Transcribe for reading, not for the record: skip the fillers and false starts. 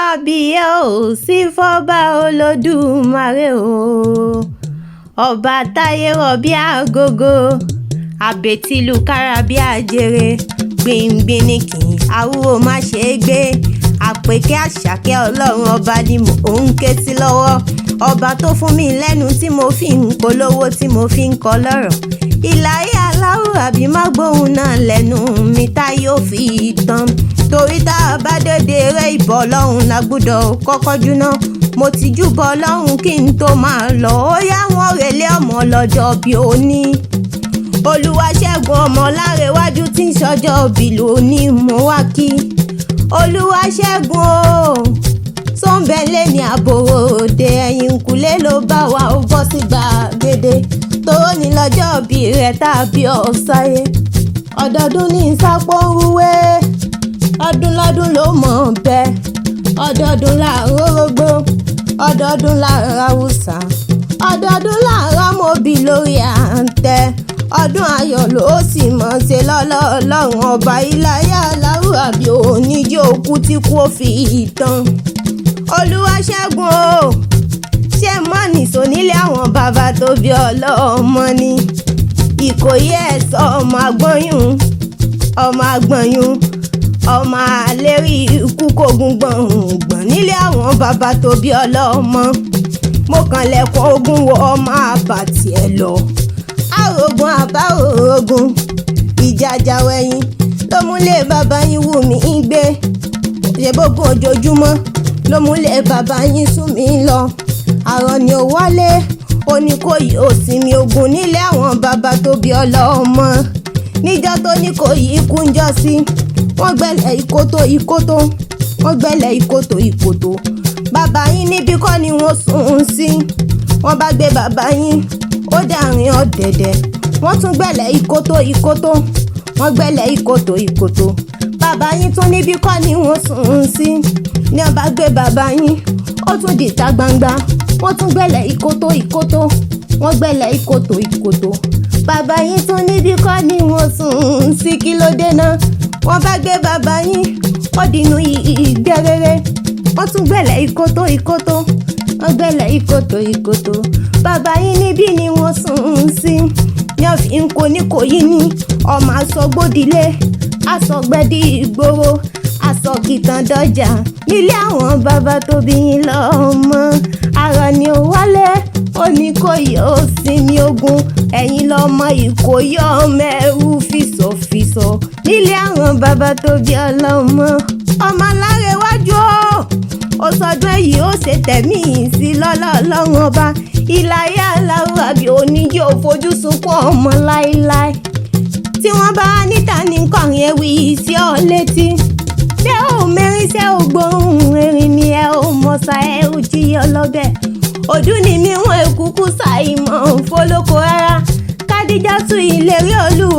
kábíyèsí fọ́ba olódùmarè o ọba táyé rọ̀ bí agogo àbètìlù kára bí àjèrè gbìngbìnìkì àwúrò má ṣe é gbé àpèké àṣàkẹ́ ọlọ́run ọba ni mò ń ké sí lọ́wọ́ ọba tó fún mi lẹ́nu tí mo fi ń polówó tí mo fi ń kọ lọ́rọ̀ ìlàyé aláwọ̀ àbí má gbóhùn náà lẹ́nu mi tá yóò fi tán torí tá a bá dédé eré ìbọn ọlọ́run la gbọ́dọ̀ kọ́kọ́ júná mo ti júbọ ọlọ́run kí n tó máa lọ ó yá wọn rèlé ọmọ lọ́jọ́ bí òní olúwaṣẹ́gun ọmọ lárẹ̀wájú tí ń ṣọjọ́ bí lóní mo wá kí olúwaṣẹ́gun o sọ́nbẹ́lẹ́ ní àbòrò òde ẹ̀yìn kùlé ló bá wa ó bọ́ sí gbàgede tóró ní lọ́jọ́ bí rẹ̀ tàbí ọ̀sáyé ọdọọdún ní ìsápọ̀ ń rúwé ọdún lọ́dún ló mọ̀ bẹ́ẹ̀ ọdọọdún láàárọ̀ orógbó ọdọọdún láàárọ̀ haúsá ọdọọdún láàárọ̀ mọ́bì lórí àǹtẹ̀ ọdún ayọ̀ ló sì mọ̀ ṣe lọ́lọ́ọ̀lọ́run ọba ìláyà aláwọ̀ àbí oníjó òkú tí kò fi ìtàn olúwaṣẹ́gun o ṣé mọ́ nìṣó nílé àwọn bàbá tó bí ọlọ́mọ ni ìkòyí ẹ̀sọ́ ọmọ àgbọ̀nyún ọmọ àlérí ikú kógun gbọ̀ngbọ̀n nílé àwọn bàbá tó bí ọlọ́mọ mo kàn lẹ́kọ̀ọ́ ogun wọ ọmọ àbàtì ẹ̀ lọ àrògùn àbárògùn ìjàjà wẹ̀yìn ló múlẹ̀ bàbá yín wù mí gbé ṣèbógun ojoojúmọ́ ló múlẹ̀ bàbá yín sún mi lọ àrọ̀ ni ò wálé oníkòyí ò sinmi ogun nílé àwọn bàbá tó bí ọlọ́mọ níjọ́ tó ní kò yí kúnjọ́ sí wọ́n gbẹ̀lẹ̀ ìkòtò wọ́n gbẹ̀lẹ̀ ìkòtò bàbá yín níbí kọ́ ni wọ́n sùn sí wọ́n bá gbé bàbá yín ó dàrin ọ̀dẹ̀dẹ̀ wọ́n tún gbẹ̀lẹ̀ ìkòtò wọ́n gbẹ̀lẹ̀ ìkòtò bàbá yín tún níbí kọ́ ni wọ́n sùn sí ní wọ́n bá gbé bàbá yín ó tún dìta gbangba wọ́n tún gbẹ̀lẹ̀ ìkòtò wọ́n gbẹ̀lẹ̀ ìkòtò bàbá yín tún níbí kọ́ ni wọ́n sùn sí kí ló dé náà wọ́n bá gbé bàbá yín ó dínú ìgbẹ́rẹ́rẹ́ wọ́n tún gbẹ̀lẹ̀ ìkòtò wọ́n gbẹ̀lẹ̀ ìkòtò bàbá yín níbí ni wọ́n sùn sí ní ọ̀fìn kò ní kò yí ní ọmọ asọgbódìlé asọgbẹ́dì ìgboro asọ̀kìtàn dọ́jà nílé àwọn bàbá tó bí yín lọ́mọ àrọ̀ ni ò wálé oníkòyí ó sinmi ogun ẹ̀yin lọ́mọ ìkòyí ọmọ ẹrú fìsọ̀fìsọ̀ nílé àwọn bàbá tó bí ọlọ́mọ ọmọ lárẹ̀wájú ó sọdún èyí ó ṣe tẹ̀mí sí lọ́lọ́ọ̀lọ́run ọba ìláyé aláwọ̀ àbí oníjó fojú sunkún ọmọ láéláé tí wọ́n bá níta ní kọrin ewì sí ọ létí ṣé ò mẹ́rin ṣé ò gbóhùn erin ni ẹ ò mọ̀ṣá ẹ ò jí ọlọ́bẹ̀ òdú ni mí wọn èkúkú ṣàìmọ̀ fọlọ́kọ rárá kádíjà tún ìlérí olúwa